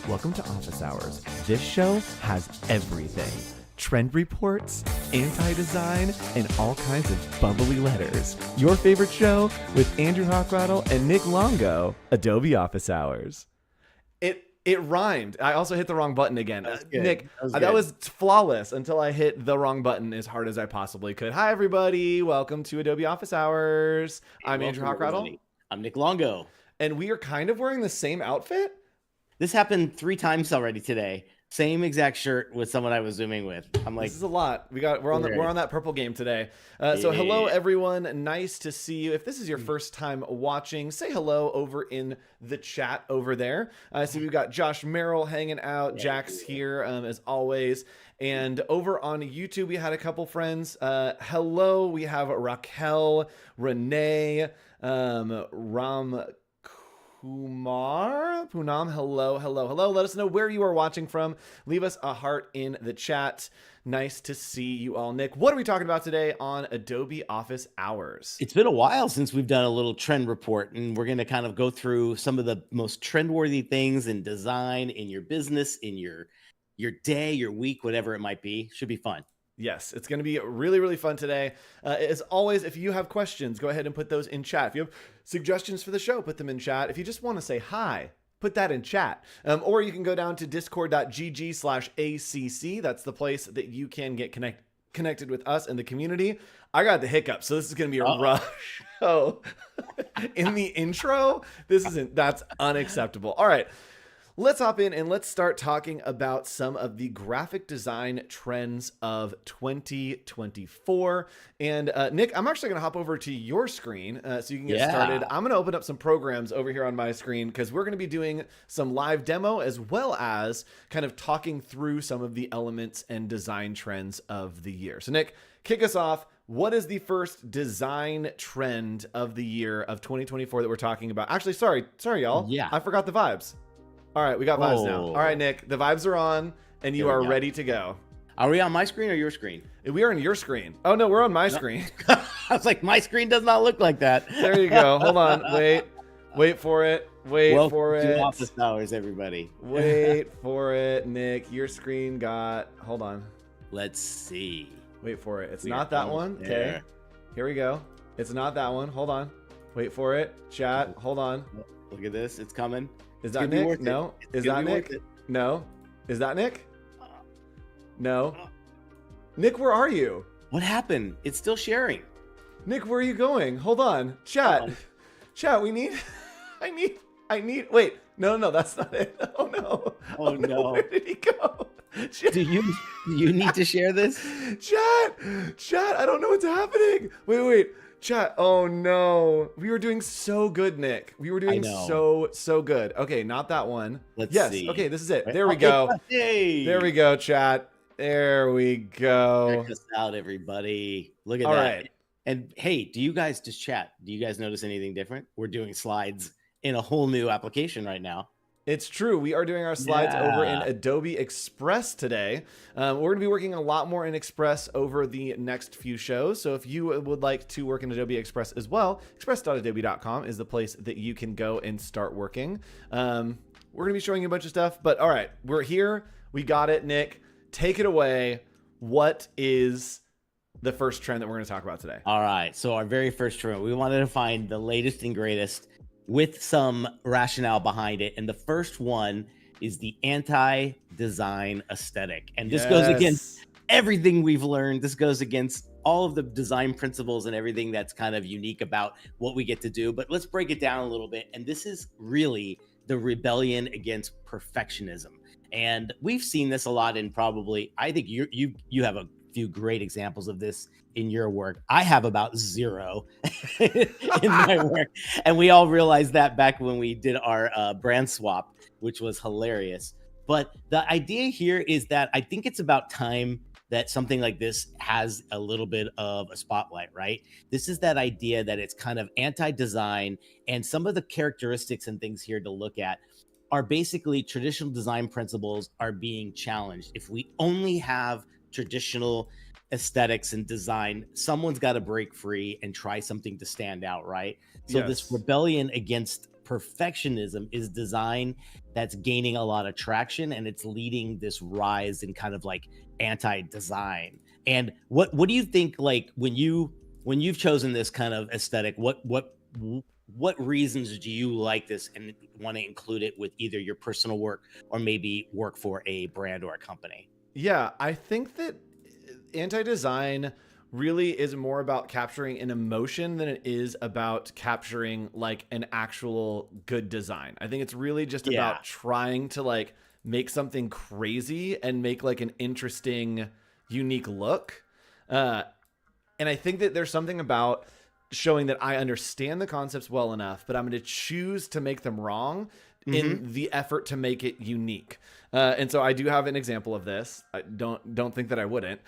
Welcome to Office Hours. This show has everything. Trend reports, anti-design, and all kinds of bubbly letters. Your favorite show with Andrew Hockrattle and Nick Longo, Adobe Office Hours. It rhymed. I also hit the wrong button again. Nick, that was flawless until I hit the wrong button as hard as I possibly could. Hi, everybody. Welcome to Adobe Office Hours. I'm Andrew Hockrattle. I'm Nick Longo. And we are kind of wearing the same outfit. This happened 3 times already today. Same exact shirt with someone I was Zooming with. I'm like, this is a lot. We're on that purple game today. So hello everyone. Nice to see you. If this is your first time watching, say hello over in the chat over there. So we've got Josh Merrill hanging out. Jack's here as always. And over on YouTube, we had a couple friends. Hello, we have Raquel, Renee, Punam, hello. Let us know where you are watching from. Leave us a heart in the chat. Nice to see you all. Nick, what are we talking about today on Adobe Office Hours? It's been a while since we've done a little trend report, and we're going to kind of go through some of the most trend-worthy things in design, in your business, in your day, your week, whatever it might be. Should be fun. Yes, it's going to be really, really fun today. As always, if you have questions, go ahead and put those in chat. If you have suggestions for the show, put them in chat. If you just want to say hi, put that in chat. Or you can go down to discord.gg/ACC. That's the place that you can get connected with us and the community. I got the hiccup, so this is going to be a rough show. In the intro, that's unacceptable. All right. Let's hop in and let's start talking about some of the graphic design trends of 2024. And Nick, I'm actually going to hop over to your screen so you can get started. I'm going to open up some programs over here on my screen because we're going to be doing some live demo as well as kind of talking through some of the elements and design trends of the year. So Nick, kick us off. What is the first design trend of the year of 2024 that we're talking about? Actually, sorry, y'all. Yeah. I forgot the vibes. All right, we got vibes now. All right, Nick, the vibes are on, and you are ready to go. Are we on my screen or your screen? We are on your screen. Oh, no, we're on my screen. I was like, my screen does not look like that. There you go. Hold on. Wait for it. Welcome to Office Hours, everybody. Wait for it, Nick. Your screen got... Hold on. Let's see. Wait for it. It's not that one. Okay. Here we go. It's not that one. Hold on. Wait for it. Chat. Hold on. Look at this. It's coming. Is that Nick? No. Is that Nick? No. Is that Nick? No. Nick, where are you? What happened? It's still sharing. Nick, where are you going? Hold on. Chat. Chat, we need... I need... Wait. No, that's not it. Oh, no. Oh, no. Where did he go? Chat. Do you need to share this? Chat, I don't know what's happening. Wait. Chat, oh no. We were doing so good, Nick. We were doing so good. Okay, not that one. Let's see. Okay, this is it. There we go. Hey. There we go, chat. There we go. Check us out, everybody. Look at that. All right. And hey, do you guys just chat? Do you guys notice anything different? We're doing slides in a whole new application right now. It's true. We are doing our slides over in Adobe Express today. We're going to be working a lot more in Express over the next few shows. So if you would like to work in Adobe Express as well, express.adobe.com is the place that you can go and start working. We're going to be showing you a bunch of stuff, but all right, we're here. We got it, Nick. Take it away. What is the first trend that we're going to talk about today? All right. So our very first trend, we wanted to find the latest and greatest with some rationale behind it. And the first one is the anti-design aesthetic. And this goes against everything we've learned. This goes against all of the design principles and everything that's kind of unique about what we get to do. But let's break it down a little bit. And this is really the rebellion against perfectionism. And we've seen this a lot in probably, I think you have a few great examples of this in your work. I have about 0 in my work. And we all realized that back when we did our brand swap, which was hilarious. But the idea here is that I think it's about time that something like this has a little bit of a spotlight, right? This is that idea that it's kind of anti-design, and some of the characteristics and things here to look at are basically traditional design principles are being challenged. If we only have traditional aesthetics and design, someone's got to break free and try something to stand out, right? So this rebellion against perfectionism is design that's gaining a lot of traction, and it's leading this rise in kind of like anti-design. And what do you think, like when you've chosen this kind of aesthetic, what reasons do you like this and want to include it with either your personal work or maybe work for a brand or a company? Yeah, I think that anti-design really is more about capturing an emotion than it is about capturing like an actual good design. I think it's really just Yeah. about trying to like make something crazy and make like an interesting, unique look. Uh, and I think that there's something about showing that I understand the concepts well enough, but I'm going to choose to make them wrong Hmm. in the effort to make it unique. And so I do have an example of this. I don't think that I wouldn't.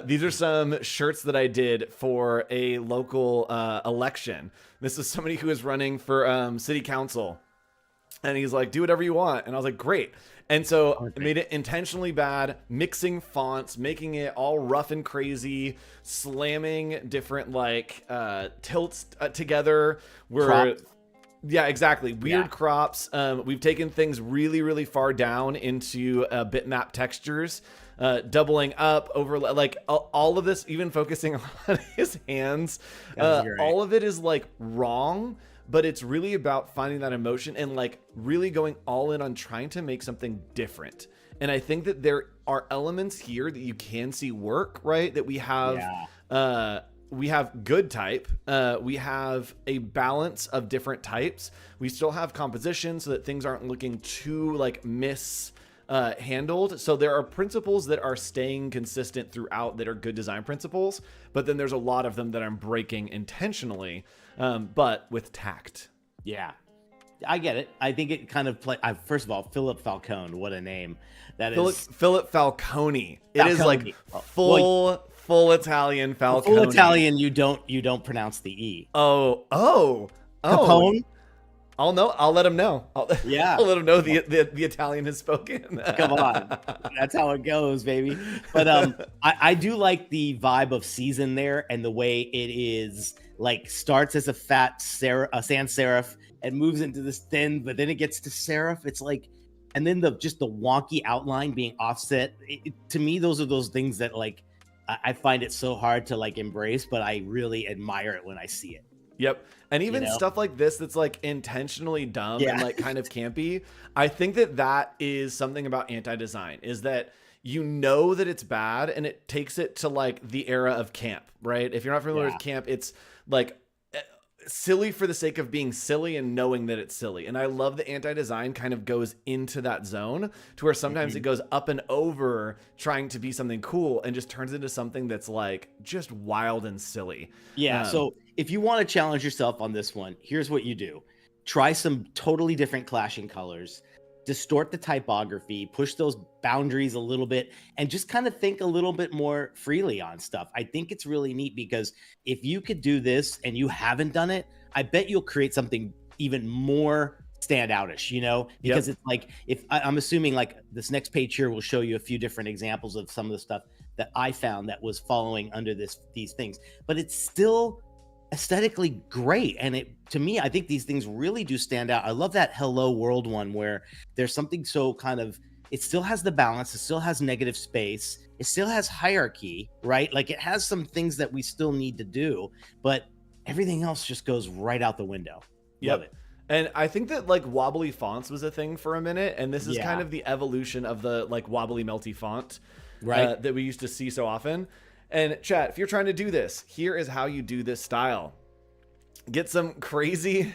These are some shirts that I did for a local election. This is somebody who is running for city council, and he's like, do whatever you want. And I was like, great. And so I made it intentionally bad, mixing fonts, making it all rough and crazy, slamming different like tilts together. Cropped. Yeah, exactly. Weird Yeah. crops. We've taken things really, really far down into bitmap textures, doubling up over like all of this, even focusing on his hands. That's great. All of it is like wrong, but it's really about finding that emotion and like really going all in on trying to make something different. And I think that there are elements here that you can see work, right? That we have good type. We have a balance of different types. We still have composition so that things aren't looking too like handled. So there are principles that are staying consistent throughout that are good design principles, but then there's a lot of them that I'm breaking intentionally, but with tact. Yeah. I get it. I think it kind of first of all, Philip Falcone, what a name. That is Philip Falcone. It is like Falcone. full Italian Falcone. Full Italian, you don't pronounce the E. Oh. Capone? I'll let him know. Yeah. I'll let him know the Italian has spoken. Come on. That's how it goes, baby. But I do like the vibe of season there, and the way it is like starts as a fat sans serif and moves into this thin, but then it gets to serif. It's like, and then the wonky outline being offset. To me, those are those things that like I find it so hard to like embrace, but I really admire it when I see it. Yep. And even You know? stuff like this that's like intentionally dumb Yeah. and like kind of campy. I think that is something about anti-design, is that you know that it's bad and it takes it to like the era of camp, right? If you're not familiar Yeah. with camp, it's like silly for the sake of being silly and knowing that it's silly. And I love the anti-design kind of goes into that zone to where sometimes it goes up and over trying to be something cool and just turns into something that's like just wild and silly. Yeah. So if you want to challenge yourself on this one, here's what you do. Try some totally different clashing colors, distort the typography, push those boundaries a little bit, and just kind of think a little bit more freely on stuff. I think it's really neat because if you could do this and you haven't done it, I bet you'll create something even more standoutish, because it's like, if I'm assuming like this next page here will show you a few different examples of some of the stuff that I found that was following under these things, but it's still aesthetically great. And to me, I think these things really do stand out. I love that Hello World one where there's something so kind of, it still has the balance, it still has negative space, it still has hierarchy, right? Like it has some things that we still need to do, but everything else just goes right out the window. Love it. And I think that like wobbly fonts was a thing for a minute, and this is Yeah. kind of the evolution of the like wobbly melty font, Right. that we used to see so often. And chat, if you're trying to do this, here is how you do this style. Get some crazy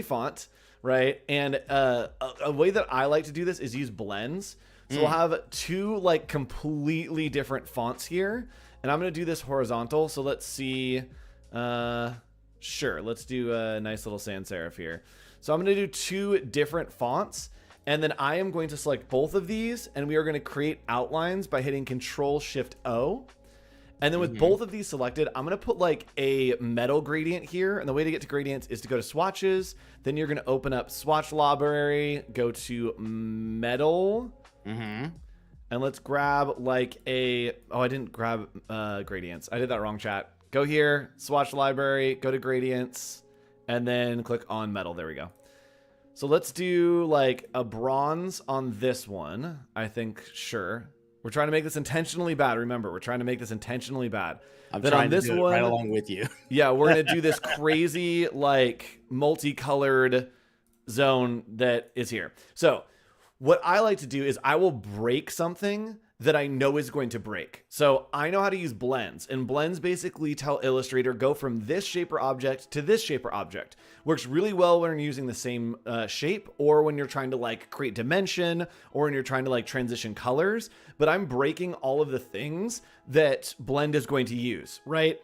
font, right? And a way that I like to do this is use blends. So we'll have two like completely different fonts here, and I'm gonna do this horizontal. So let's see. Sure, let's do a nice little sans serif here. So I'm gonna do two different fonts, and then I am going to select both of these, and we are going to create outlines by hitting Control-Shift-O. And then with both of these selected, I'm going to put like a metal gradient here. And the way to get to gradients is to go to swatches. Then you're going to open up swatch library, go to metal. And let's grab like I didn't grab gradients. I did that wrong, chat. Go here, swatch library, go to gradients, and then click on metal. There we go. So let's do like a bronze on this one. I think, sure. We're trying to make this intentionally bad. Remember, we're trying to make this intentionally bad. I'm then trying on to this do it one, right along with you. yeah, we're going to do this crazy, like, multicolored zone that is here. So what I like to do is I will break something that I know is going to break. So I know how to use blends, and blends basically tell Illustrator go from this shape or object to this shape or object. Works really well when you're using the same shape, or when you're trying to like create dimension, or when you're trying to like transition colors. But I'm breaking all of the things that blend is going to use, right?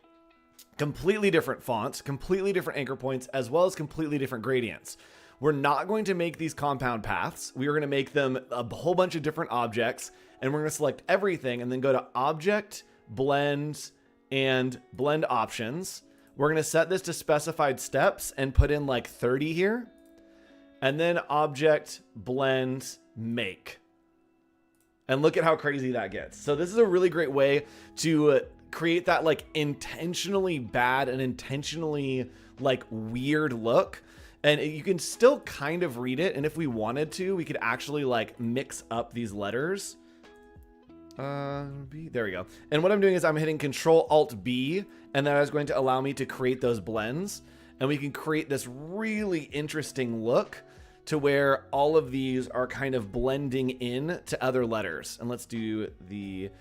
Completely different fonts, completely different anchor points, as well as completely different gradients. We're not going to make these compound paths. We are going to make them a whole bunch of different objects, and we're going to select everything and then go to Object, Blend, and Blend Options. We're going to set this to specified steps and put in like 30 here. And then Object, Blend, Make. And look at how crazy that gets. So this is a really great way to create that like intentionally bad and intentionally like weird look. And you can still kind of read it. And if we wanted to, we could actually like mix up these letters. There we go. And what I'm doing is I'm hitting Control Alt B, and that is going to allow me to create those blends. And we can create this really interesting look to where all of these are kind of blending in to other letters. And let's do the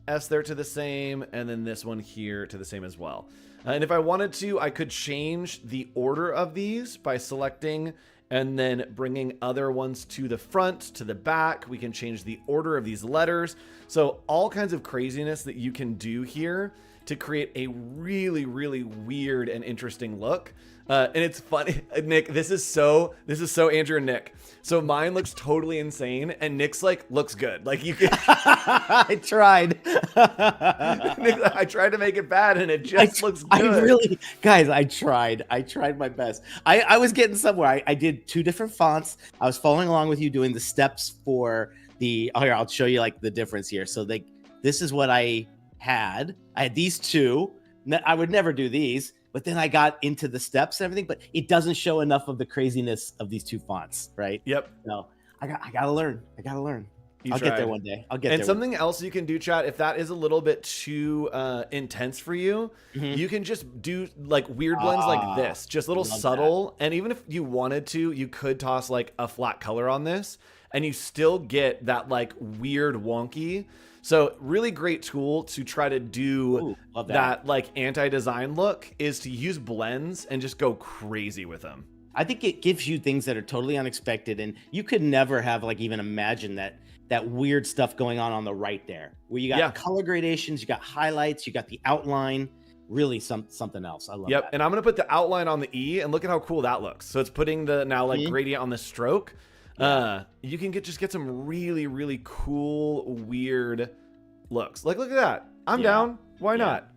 S there to the same, and then this one here to the same as well. And if I wanted to, I could change the order of these by selecting and then bringing other ones to the front, to the back. We can change the order of these letters. So all kinds of craziness that you can do here to create a really, really weird and interesting look. And it's funny, Nick, this is so Andrew and Nick. So mine looks totally insane, and Nick's like looks good. Like you can I tried. Nick, I tried to make it bad and it just looks good. I really, guys, I tried my best. I was getting somewhere. I did 2 different fonts. I was following along with you doing the steps for the, here, I'll show you like the difference here. So this is what I had these 2. I would never do these, but then I got into the steps and everything, but it doesn't show enough of the craziness of these 2 fonts, right? Yep. So I gotta learn. I'll get there one day. And something else you can do, chat, if that is a little bit too intense for you, you can just do like weird blends like this, just little subtle. And even if you wanted to, you could toss like a flat color on this, and you still get that like weird wonky. So really great tool to try to do that like anti-design look is to use blends and just go crazy with them. I think it gives you things that are totally unexpected, and you could never have like even imagined that weird stuff going on the right there, where you got color gradations, you got highlights, you got the outline, really something else. I love that. And I'm going to put the outline on the E, and look at how cool that looks. So it's putting the now like gradient on the stroke. You can get some really, really cool, weird looks. Like, look at that. I'm down. Why not?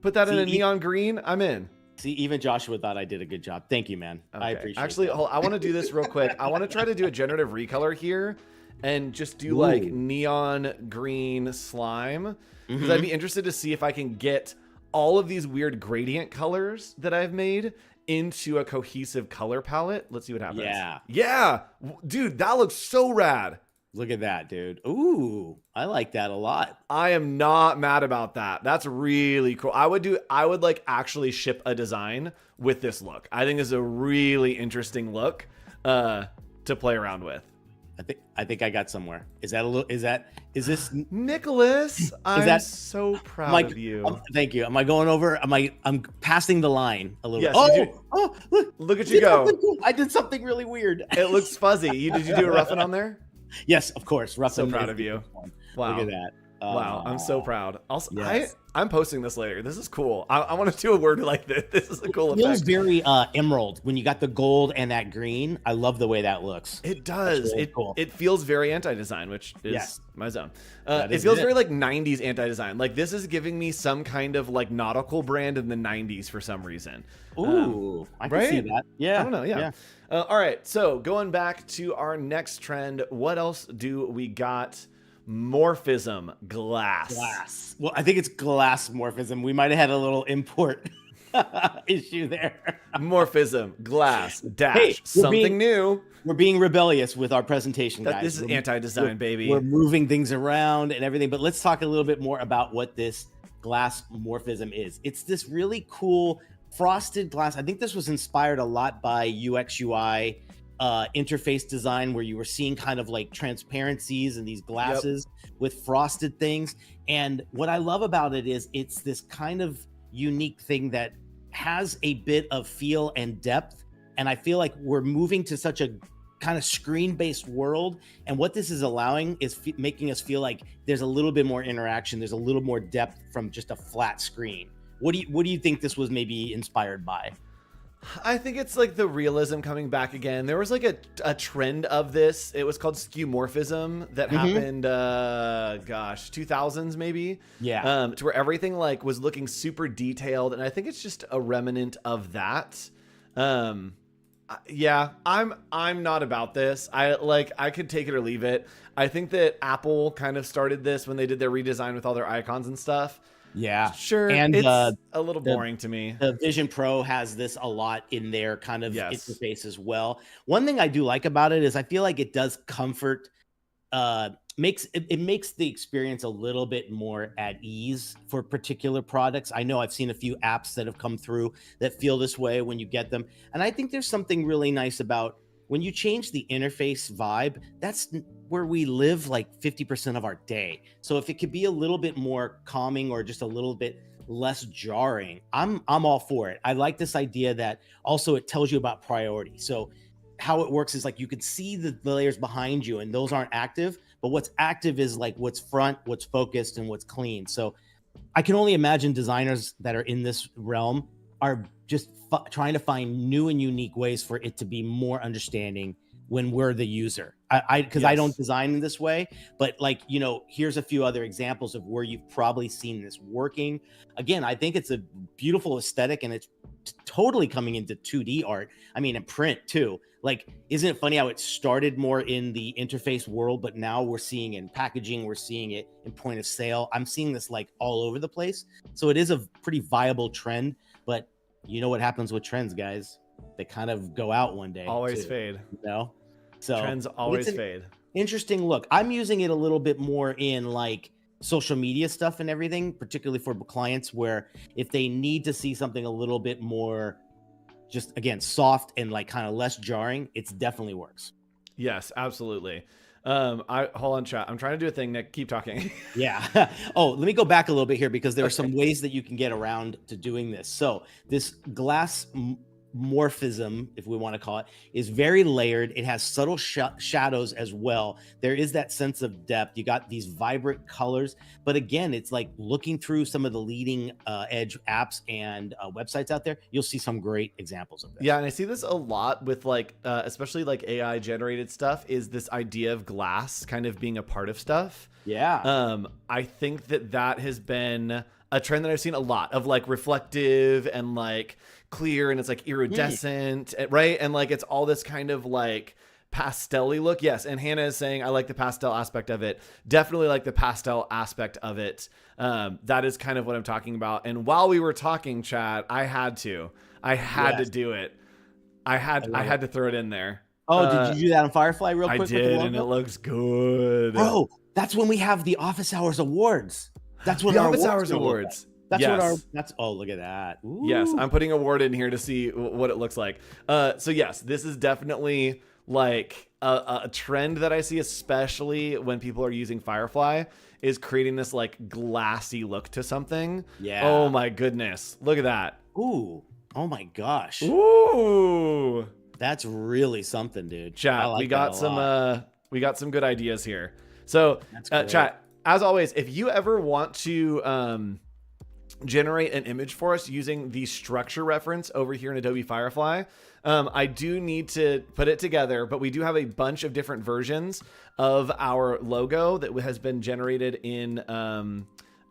Put that in a neon green. I'm in. See, even Joshua thought I did a good job. Thank you, man. Okay. I appreciate it. Actually, I want to do this real quick. I want to try to do a generative recolor here and just do like neon green slime, because I'd be interested to see if I can get all of these weird gradient colors that I've made into a cohesive color palette. Let's see what happens. Yeah. Dude, that looks so rad. Look at that, dude. Ooh, I like that a lot. I am not mad about that. That's really cool. I would like actually ship a design with this look. I think it's a really interesting look to play around with. I think I got somewhere. Is this Nicholas? I'm so proud of you. Thank you. Am I going over? I'm passing the line a little bit. Oh, look at you go. Cool. I did something really weird. It looks fuzzy. Did you do a roughen on there? Yes, of course. Roughen. So proud of you. Wow. Look at that. Wow, I'm so proud. Also, yes. I'm posting this later. This is cool. I want to do a word like this. This is a cool effect. It feels very emerald when you got the gold and that green. I love the way that looks. It does. Really cool. It feels very anti-design, which is my zone. It feels very like 90s anti-design. Like this is giving me some kind of like nautical brand in the 90s for some reason. Ooh, I can see that. Yeah. I don't know. Yeah. All right. So going back to our next trend, what else do we got? Morphism glass. Well, I think it's Glass-morphism. We might have had a little import issue there. Morphism, glass, Hey, dash, something new. we're being rebellious with our presentation, guys. This is anti-design, baby. We're moving things around and everything, but let's talk a little bit more about what this Glass-morphism is. It's this really cool frosted glass. I think this was inspired a lot by UX UI interface design, where you were seeing kind of like transparencies and these glasses with frosted things. And what I love about it is it's this kind of unique thing that has a bit of feel and depth. And I feel like we're moving to such a kind of screen-based world, and what this is allowing is making us feel like there's a little bit more interaction, there's a little more depth from just a flat screen. What do you think this was maybe inspired by? I think it's like the realism coming back again. There was like a trend of this. It was called skeuomorphism that happened, 2000s maybe. Yeah. To where everything like was looking super detailed, and I think it's just a remnant of that. Yeah, I'm not about this. I could take it or leave it. I think that Apple kind of started this when they did their redesign with all their icons and stuff. Yeah, Sure. And it's a little boring to me. The Vision Pro has this a lot in their kind of interface as well. One thing I do like about it is I feel like it does comfort, makes the experience a little bit more at ease for particular products. I know I've seen a few apps that have come through that feel this way when you get them. And I think there's something really nice about when you change the interface vibe. That's where we live like 50% of our day. So if it could be a little bit more calming or just a little bit less jarring, I'm all for it. I like this idea that also it tells you about priority. So how it works is like you could see the layers behind you and those aren't active, but what's active is like what's front, what's focused, and what's clean. So I can only imagine designers that are in this realm are just trying to find new and unique ways for it to be more understanding when we're the user. Because I don't design in this way, but like, you know, here's a few other examples of where you've probably seen this working. Again, I think it's a beautiful aesthetic, and it's totally coming into 2D art. I mean, and print too. Like, isn't it funny how it started more in the interface world, but now we're seeing it in packaging, we're seeing it in point of sale. I'm seeing this like all over the place. So it is a pretty viable trend, but you know what happens with trends, guys? They kind of go out one day. Always fade. You know? So trends always fade. Interesting look. I'm using it a little bit more in like social media stuff and everything, particularly for clients where if they need to see something a little bit more just, again, soft and like kind of less jarring, it definitely works. Yes, absolutely. Hold on, chat. I'm trying to do a thing, Nick. Keep talking. Yeah. Oh, let me go back a little bit here because there are some ways that you can get around to doing this. So this Glass-morphism, if we want to call it, is very layered. It has subtle shadows as well. There is that sense of depth. You got these vibrant colors, but again, it's like looking through some of the leading edge apps and websites out there, you'll see some great examples of this. Yeah, and I see this a lot with like, especially like AI generated stuff, is this idea of glass kind of being a part of stuff. Yeah. I think that has been a trend that I've seen a lot of, like reflective and like clear, and it's like iridescent, right? And like it's all this kind of like pastel-y look. Yes, and Hannah is saying I like the pastel aspect of it. Definitely like the pastel aspect of it. That is kind of what I'm talking about. And while we were talking, chat, I had to do it. I had to throw it in there. Oh, did you do that on Firefly real quick? I did, and it looks good. Bro, that's when we have the Office Hours Awards. That's what the our Office Hours Awards. That's yes. what that's oh, look at that. Ooh. Yes, I'm putting a word in here to see what it looks like. So yes, this is definitely like a trend that I see, especially when people are using Firefly, is creating this like glassy look to something. Yeah. Oh my goodness. Look at that. Ooh. Oh my gosh. Ooh. That's really something, dude. Chat, we got some good ideas here. So chat, as always, if you ever want to generate an image for us using the structure reference over here in Adobe Firefly, I do need to put it together, but we do have a bunch of different versions of our logo that has been generated in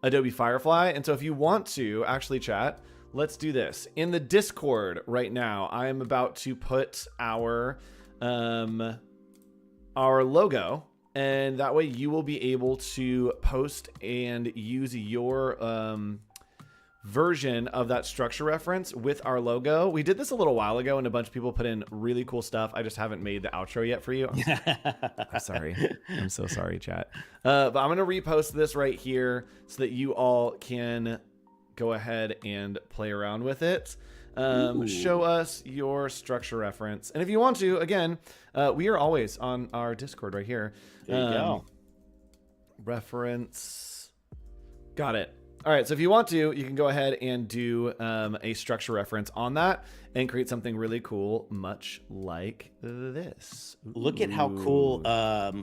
Adobe Firefly. And so if you want to actually, chat, let's do this. In the Discord right now, I am about to put our logo, and that way you will be able to post and use your version of that structure reference with our logo. We did this a little while ago and a bunch of people put in really cool stuff. I just haven't made the outro yet for you. I'm sorry. I'm so sorry, chat. But I'm going to repost this right here so that you all can go ahead and play around with it. Show us your structure reference. And if you want to, again, we are always on our Discord right here. There you go. Reference. Got it. All right, so if you want to, you can go ahead and do a structure reference on that and create something really cool, much like this. Ooh. Look at how cool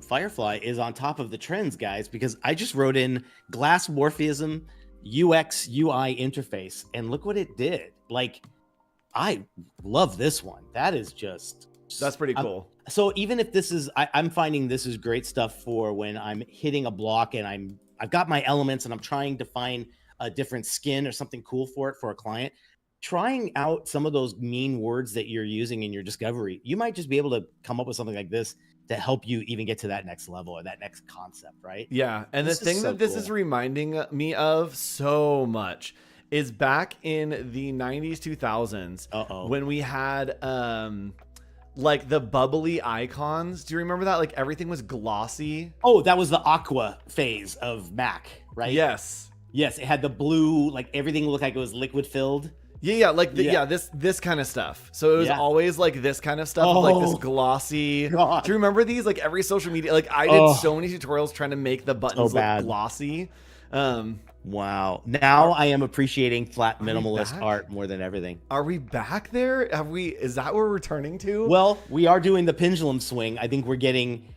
Firefly is on top of the trends, guys, because I just wrote in Glass-morphism UX UI interface, and look what it did. Like, I love this one. That is just... That's pretty cool. So even if this is... I'm finding this is great stuff for when I'm hitting a block and I've got my elements and I'm trying to find a different skin or something cool for it for a client. Trying out some of those mean words that you're using in your discovery, you might just be able to come up with something like this to help you even get to that next level or that next concept, right? Yeah, and the thing that this is reminding me of so much is back in the 90s, 2000s, when we had like the bubbly icons. Do you remember that? Like everything was glossy. Oh, that was the aqua phase of Mac, right? Yes. Yes, it had the blue, like everything looked like it was liquid filled. Yeah, like this kind of stuff. So it was always like this kind of stuff, like this glossy. God. Do you remember these? Like every social media, like I did so many tutorials trying to make the buttons look glossy. Wow. Now I am appreciating flat minimalist art more than everything. Are we back there? Is that where we're returning to? Well, we are doing the pendulum swing. I think we're getting,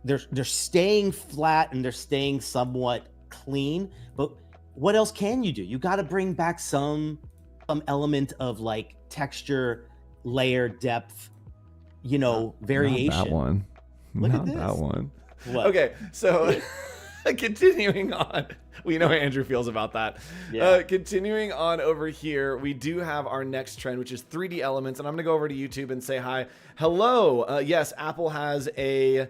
they're staying flat and they're staying somewhat clean, but what else can you do? You got to bring back some element of like texture, layer, depth, variation. Not that one. Look Not at this. That one. What? Okay, so continuing on. We know how Andrew feels about that. Yeah. Continuing on over here, we do have our next trend, which is 3D elements. And I'm going to go over to YouTube and say hi. Hello. Yes, Apple has a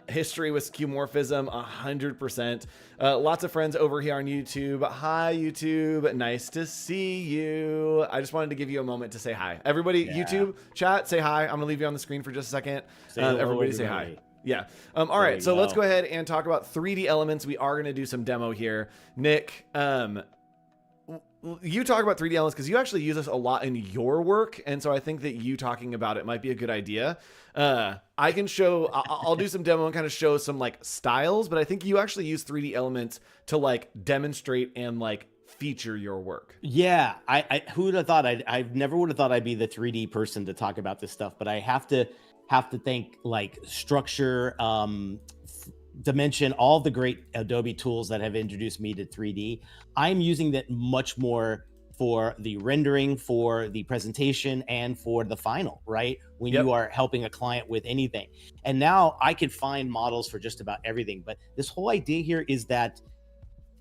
history with skeuomorphism, 100%. Lots of friends over here on YouTube. Hi, YouTube. Nice to see you. I just wanted to give you a moment to say hi. Everybody, YouTube, chat, say hi. I'm going to leave you on the screen for just a second. Everybody say hi. Yeah. All right. So let's go ahead and talk about 3D elements. We are going to do some demo here. Nick, you talk about 3D elements because you actually use this a lot in your work. And so I think that you talking about it might be a good idea. I can show, I'll do some demo and kind of show some like styles, but I think you actually use 3D elements to like demonstrate and like feature your work. Yeah. I who would have thought I never would have thought I'd be the 3D person to talk about this stuff, but I have to think like structure, dimension, all the great Adobe tools that have introduced me to 3D. I'm using that much more for the rendering, for the presentation, and for the final, right? When you are helping a client with anything. And now I can find models for just about everything. But this whole idea here is that,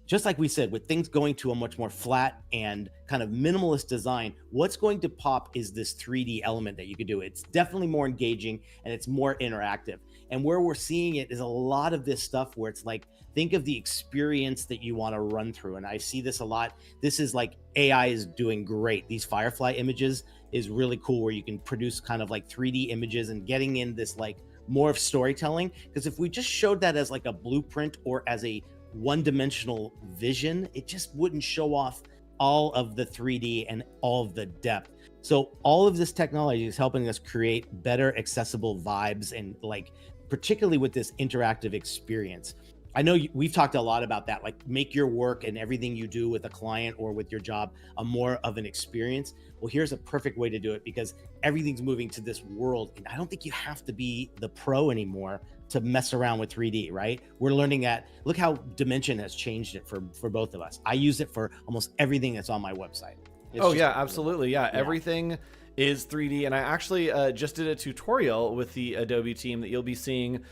just like we said, with things going to a much more flat and kind of minimalist design, what's going to pop is this 3D element that you could do. It's definitely more engaging and it's more interactive. And where we're seeing it is a lot of this stuff where it's like, think of the experience that you want to run through. And I see this a lot. This is like AI is doing great. These Firefly images is really cool where you can produce kind of like 3D images and getting in this like more of storytelling. Because if we just showed that as like a blueprint or as a one-dimensional vision, it just wouldn't show off all of the 3D and all of the depth. So all of this technology is helping us create better accessible vibes and like particularly with this interactive experience. I know we've talked a lot about that, like make your work and everything you do with a client or with your job a more of an experience. Well, here's a perfect way to do it because everything's moving to this world. And I don't think you have to be the pro anymore to mess around with 3D, right? We're learning that, look how Dimension has changed it for both of us. I use it for almost everything that's on my website. Absolutely. Yeah. Everything is 3D. And I actually just did a tutorial with the Adobe team that you'll be seeing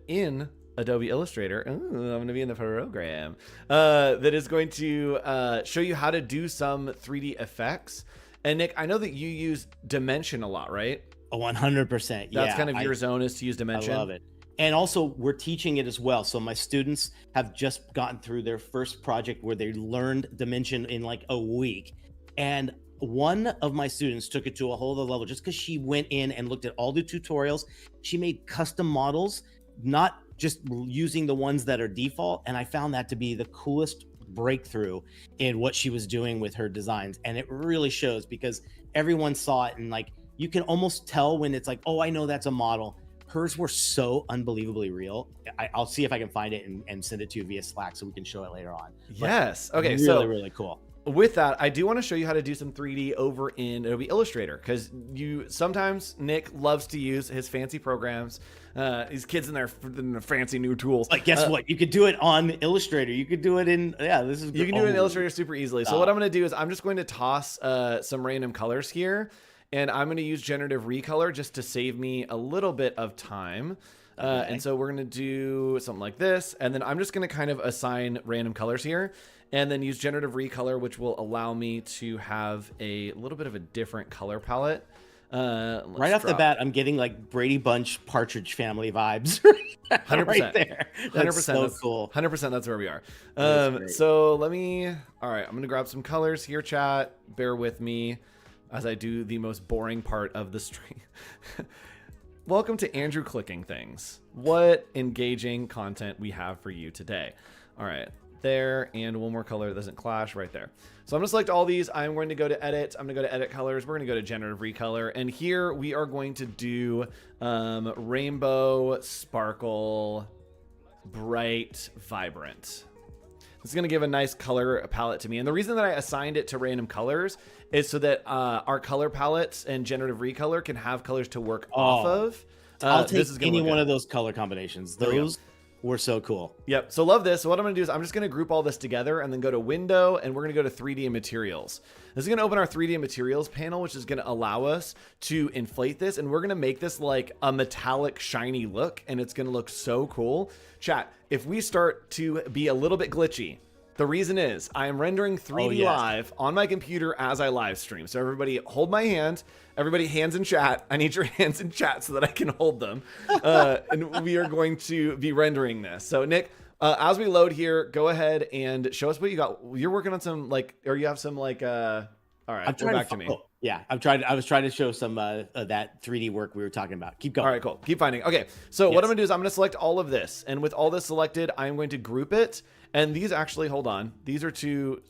in Adobe Illustrator. Ooh, I'm going to be in the program that is going to show you how to do some 3D effects. And Nick, I know that you use Dimension a lot, right? Oh, 100%. That's kind of your zone is to use Dimension. I love it. And also we're teaching it as well. So my students have just gotten through their first project where they learned Dimension in like a week. And one of my students took it to a whole other level just because she went in and looked at all the tutorials. She made custom models, not just using the ones that are default. And I found that to be the coolest breakthrough in what she was doing with her designs. And it really shows because everyone saw it and like you can almost tell when it's like, oh, I know that's a model. Hers were so unbelievably real. I'll see if I can find it and send it to you via Slack so we can show it later on. Yes. But Okay. really, So really cool. with that, I do want to show you how to do some 3D over in Adobe Illustrator because sometimes Nick loves to use his fancy programs. These kids in their fancy new tools. Like, guess what? You could do it on Illustrator. You could do it in this is. You can do it in Illustrator super easily. So what I'm going to do is I'm just going to toss some random colors here, and I'm going to use generative recolor just to save me a little bit of time. Okay. And so we're going to do something like this, and then I'm just going to kind of assign random colors here. And then use generative recolor, which will allow me to have a little bit of a different color palette. Right off the bat, I'm getting like Brady Bunch Partridge Family vibes. 100%. Right there. That's 100%. So that's cool. 100%. That's where we are. So all right, I'm going to grab some colors here, chat. Bear with me as I do the most boring part of the stream. Welcome to Andrew clicking things. What engaging content we have for you today. All right. There, and one more color that doesn't clash right there. So I'm going to select all these. I'm going to go to edit. I'm going to go to edit colors. We're going to go to generative recolor. And here we are going to do rainbow, sparkle, bright, vibrant. This is going to give a nice color palette to me. And the reason that I assigned it to random colors is so that our color palettes and generative recolor can have colors to work off of. I'll take any one of those color combinations. Those were so cool. Yep. So love this. So what I'm going to do is I'm just going to group all this together and then go to window, and we're going to go to 3D and materials. This is going to open our 3D and materials panel, which is going to allow us to inflate this. And we're going to make this like a metallic shiny look, and it's going to look so cool. Chat, if we start to be a little bit glitchy, the reason is I am rendering 3D live on my computer as I live stream. So everybody hold my hand. Everybody hands in chat. I need your hands in chat so that I can hold them. And we are going to be rendering this. So Nick, as we load here, go ahead and show us what you got. You're working on some or you have some all right, go back to me. Yeah, I was trying to show some that 3D work we were talking about. Keep going. All right, cool. Keep finding. Okay, so what I'm gonna do is I'm gonna select all of this, and with all this selected, I'm going to group it. And these actually, hold on. These are two.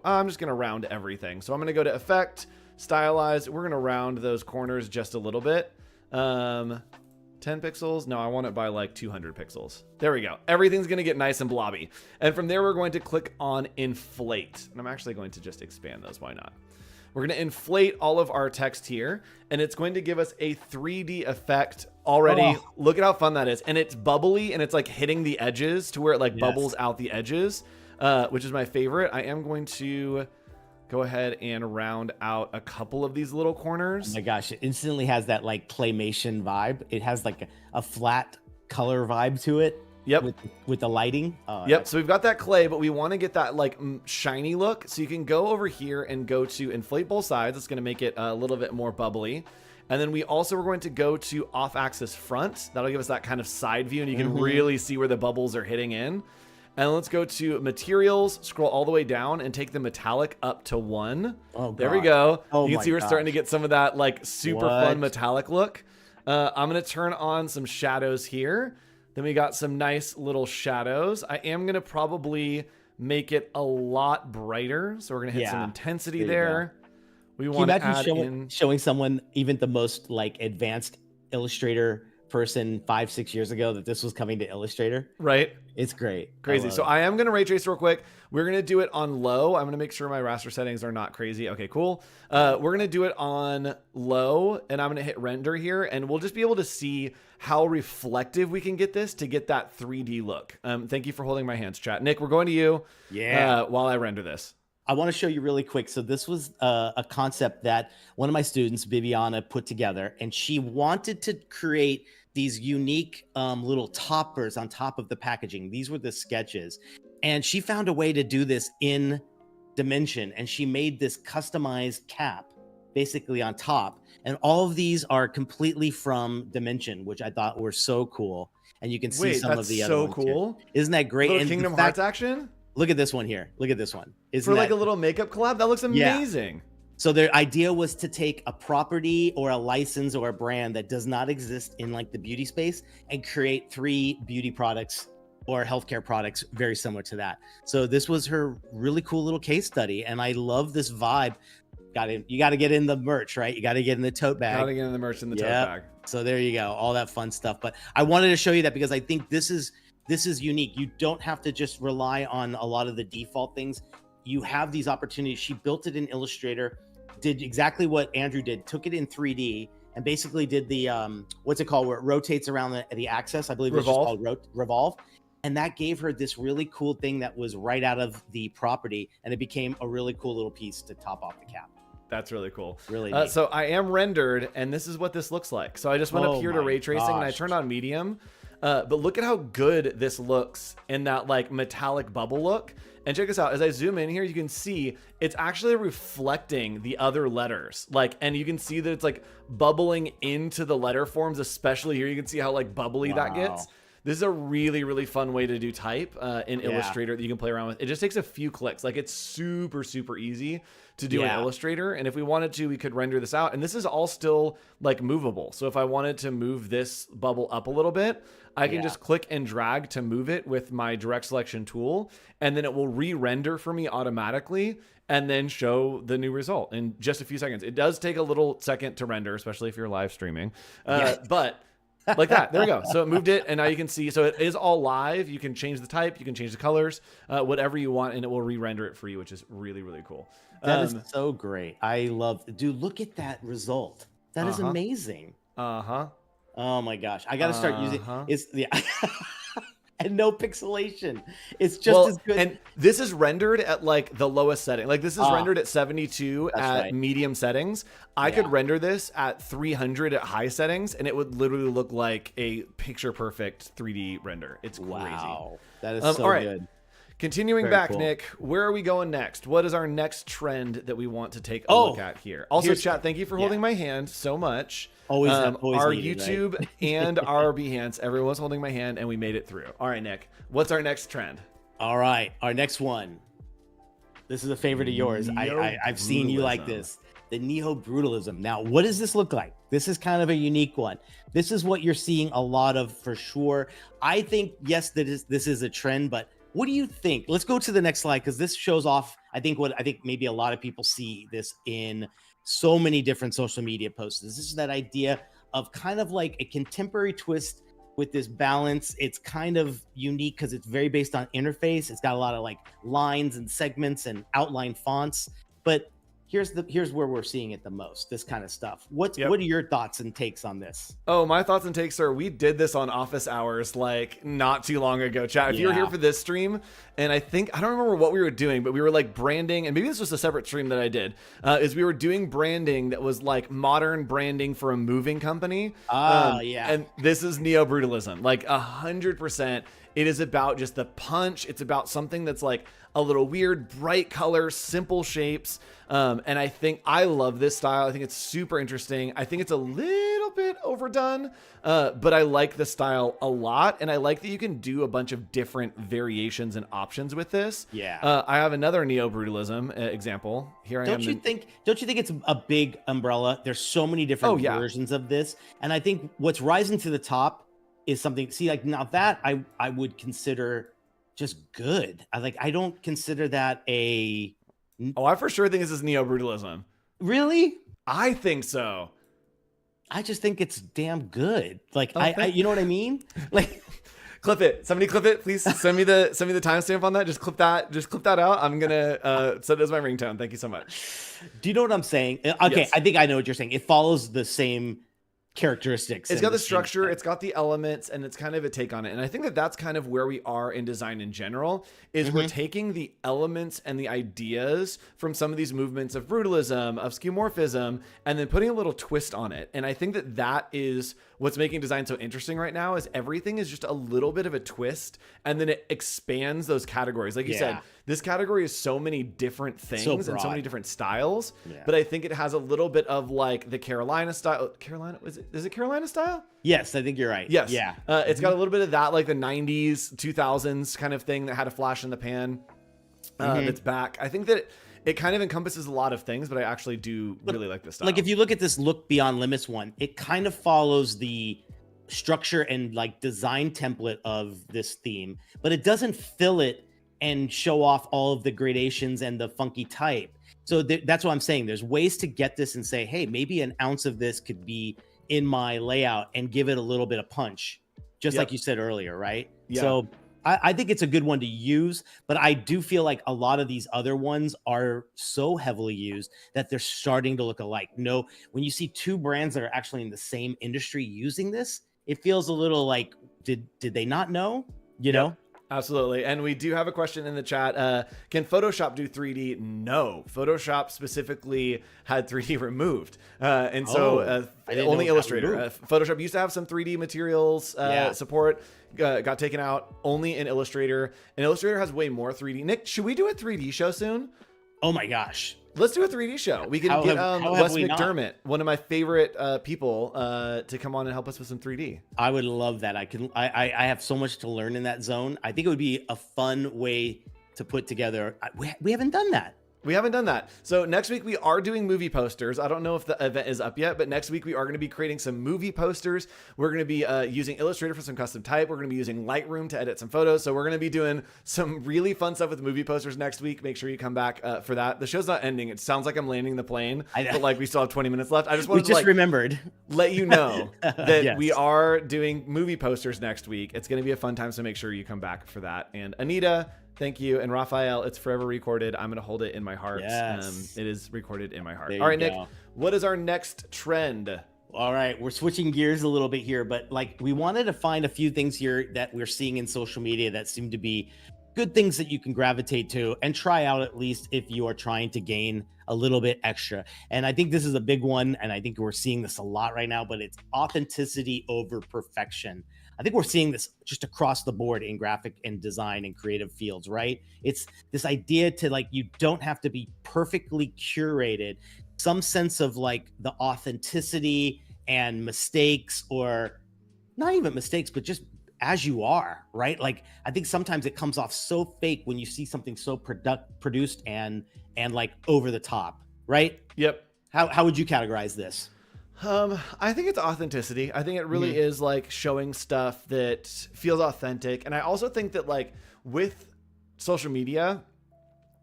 I'm just gonna round everything. So I'm gonna go to Effect, Stylize. We're gonna round those corners just a little bit. 10 pixels. No, I want it by like 200 pixels. There we go. Everything's gonna get nice and blobby. And from there, we're going to click on Inflate. And I'm actually going to just expand those. Why not? We're going to inflate all of our text here, and it's going to give us a 3D effect already. Oh. Look at how fun that is. And it's bubbly, and it's like hitting the edges to where it like bubbles out the edges, which is my favorite. I am going to go ahead and round out a couple of these little corners. Oh my gosh, it instantly has that like claymation vibe. It has like a flat color vibe to it. Yep. With the lighting. Yep. So we've got that clay, but we want to get that like shiny look. So you can go over here and go to inflate both sides. It's going to make it a little bit more bubbly. And then we also are going to go to off axis front. That'll give us that kind of side view, and you can really see where the bubbles are hitting in. And let's go to materials, scroll all the way down and take the metallic up to 1. Oh, there we go. Oh, you can see we're starting to get some of that like super fun metallic look. I'm going to turn on some shadows here. Then we got some nice little shadows. I am going to probably make it a lot brighter. So we're going to hit some intensity there. We want to add showing someone, even the most like advanced Illustrator person 5-6 years ago, that this was coming to Illustrator. Right. It's great. Crazy. So I am going to ray trace real quick. We're going to do it on low. I'm going to make sure my raster settings are not crazy. Okay, cool. We're going to do it on low, and I'm going to hit render here, and we'll just be able to see how reflective we can get this to get that 3D look. Thank you for holding my hands, chat. Nick, we're going to you while I render this. I want to show you really quick. So this was a concept that one of my students, Bibiana, put together, and she wanted to create these unique little toppers on top of the packaging. These were the sketches. And she found a way to do this in Dimension, and she made this customized cap basically on top. And all of these are completely from Dimension, which I thought were so cool. And you can see Wait, some that's of the other so ones here. cool. Isn't that great? Little And Kingdom the fact, Hearts action look at this one here. Look at this one. Isn't for like that a little makeup collab. That looks amazing. So their idea was to take a property or a license or a brand that does not exist in like the beauty space and create 3 beauty products or healthcare products very similar to that. So this was her really cool little case study. And I love this vibe. You got to get in the merch, right? You got to get in the tote bag. Got to get in the merch in the tote bag. So there you go. All that fun stuff. But I wanted to show you that because I think this is unique. You don't have to just rely on a lot of the default things. You have these opportunities. She built it in Illustrator, did exactly what Andrew did, took it in 3D and basically did the, what's it called, where it rotates around the axis. I believe it's just called revolve. And that gave her this really cool thing that was right out of the property. And it became a really cool little piece to top off the cap. That's really cool. Really neat. So I am rendered, and this is what this looks like. So I just went up here to ray tracing, and I turned on medium. But look at how good this looks in that like metallic bubble look. And check this out. As I zoom in here, you can see it's actually reflecting the other letters. Like, and you can see that it's like bubbling into the letter forms, especially here. You can see how like bubbly that gets. This is a really, really fun way to do type in Illustrator that you can play around with. It just takes a few clicks. Like it's super, super easy to do in Illustrator. And if we wanted to, we could render this out. And this is all still like movable. So if I wanted to move this bubble up a little bit, I can just click and drag to move it with my direct selection tool. And then it will re-render for me automatically and then show the new result in just a few seconds. It does take a little second to render, especially if you're live streaming. But like that, there we go. So it moved it, and now you can see, so it is all live. You can change the type, you can change the colors, whatever you want, and it will re-render it for you, which is really, really cool. That is so great. I love, dude, look at that result. That is amazing. Oh my gosh. I got to start using and no pixelation. It's just as good. And this is rendered at like the lowest setting. Like this is rendered at 72 at medium settings. I could render this at 300 at high settings, and it would literally look like a picture perfect 3D render. It's crazy. Wow. That is so good. Continuing Very back, cool. Nick, where are we going next? What is our next trend that we want to take a look at here? Also, chat, thank you for holding my hand so much. Always, our needed, YouTube right? and our Behance, everyone's holding my hand, and we made it through. All right, Nick, what's our next trend? All right, our next one. This is a favorite of yours. I've seen you like this. The neo-brutalism. Now, what does this look like? This is kind of a unique one. This is what you're seeing a lot of for sure. I think, yes, this is a trend, but what do you think? Let's go to the next slide because this shows off, I think maybe a lot of people see this in so many different social media posts. This is that idea of kind of like a contemporary twist with this balance. It's kind of unique because it's very based on interface. It's got a lot of like lines and segments and outline fonts, but here's where we're seeing it the most, this kind of stuff. What are your thoughts and takes on this? Oh, my thoughts and takes are, we did this on office hours like not too long ago, chat. If you were here for this stream, and I don't remember what we were doing, but we were like branding, and maybe this was a separate stream that I did, is we were doing branding that was like modern branding for a moving company. And this is neo-brutalism, like 100%. It is about just the punch. It's about something that's like a little weird, bright colors, simple shapes. And I love this style. I think it's super interesting. I think it's a little bit overdone, but I like the style a lot. And I like that you can do a bunch of different variations and options with this. I have another neo-brutalism example. Here I am. Don't you think it's a big umbrella? There's so many different versions of this. And I think what's rising to the top is something, like now that I would consider just good. I don't consider that a... Oh, I for sure think this is neo-brutalism. Really? I think so. I just think it's damn good. Like, you know what I mean? Like, clip it. Somebody clip it, please. Send me the timestamp on that. Just clip that out. I'm gonna set it as my ringtone. Thank you so much. Do you know what I'm saying? Okay, yes. I think I know what you're saying. It follows the same characteristics. It's got the structure, it's got the elements, and it's kind of a take on it. And I think that that's kind of where we are in design in general, is we're taking the elements and the ideas from some of these movements of brutalism, of skeuomorphism, and then putting a little twist on it. And I think that that is what's making design so interesting right now is everything is just a little bit of a twist, and then it expands those categories. Like you said, this category is so many different things and so many different styles, but I think it has a little bit of like the Carolina style. Is it Carolina style? Yes, I think you're right. Yes. Yeah. It's got a little bit of that, like the 90s, 2000s kind of thing that had a flash in the pan. That's back. I think that it kind of encompasses a lot of things, but I actually do really like this style. Like if you look at this Look Beyond Limits one, it kind of follows the structure and like design template of this theme, but it doesn't fill it and show off all of the gradations and the funky type. So that's what I'm saying. There's ways to get this and say, hey, maybe an ounce of this could be in my layout and give it a little bit of punch, just like you said earlier, right? Yeah. So I think it's a good one to use, but I do feel like a lot of these other ones are so heavily used that they're starting to look alike. No, when you see two brands that are actually in the same industry using this, it feels a little like, did they not know? You know? Absolutely. And we do have a question in the chat. Can Photoshop do 3D? No. Photoshop specifically had 3D removed. Only Illustrator. Photoshop used to have some 3D materials support. Got taken out only in Illustrator. And Illustrator has way more 3D. Nick, should we do a 3D show soon? Oh my gosh. Let's do a 3D show. We can get Wes McDermott, one of my favorite people, to come on and help us with some 3D. I would love that. I have so much to learn in that zone. I think it would be a fun way to put together. We haven't done that. We haven't done that. So next week we are doing movie posters. I don't know if the event is up yet, but next week we are going to be creating some movie posters. We're going to be using Illustrator for some custom type. We're going to be using Lightroom to edit some photos. So we're going to be doing some really fun stuff with movie posters next week. Make sure you come back for that. The show's not ending. It sounds like I'm landing the plane, but like we still have 20 minutes left. I just wanted to remembered. Let you know that we are doing movie posters next week. It's going to be a fun time. So make sure you come back for that. And Anita, thank you. And Raphael, it's forever recorded. I'm going to hold it in my heart. Yes. It is recorded in my heart. There All right, you Nick, go. what is our next trend? All right, we're switching gears a little bit here, but like we wanted to find a few things here that we're seeing in social media that seem to be good things that you can gravitate to and try out, at least if you are trying to gain a little bit extra. And I think this is a big one, and I think we're seeing this a lot right now, but it's authenticity over perfection. I think we're seeing this just across the board in graphic and design and creative fields, right? It's this idea to like, you don't have to be perfectly curated, some sense of like the authenticity and mistakes, or not even mistakes, but just as you are, right? Like, I think sometimes it comes off so fake when you see something so produced and like over the top, right? Yep. How would you categorize this? I think it's authenticity. I think it really is like showing stuff that feels authentic. And I also think that like with social media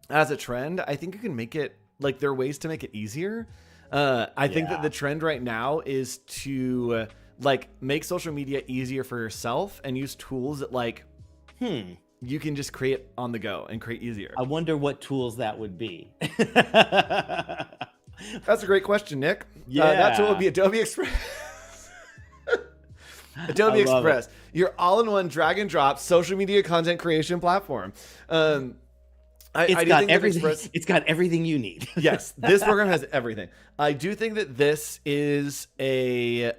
as a trend, I think you can make it like there are ways to make it easier. I think that the trend right now is to like make social media easier for yourself and use tools that like, you can just create on the go and create easier. I wonder what tools that would be. That's a great question, Nick. Yeah. That tool would be Adobe Express. Adobe Express, your all-in-one drag and drop social media content creation platform. It's got everything you need. Yes, this program has everything. I do think that this is a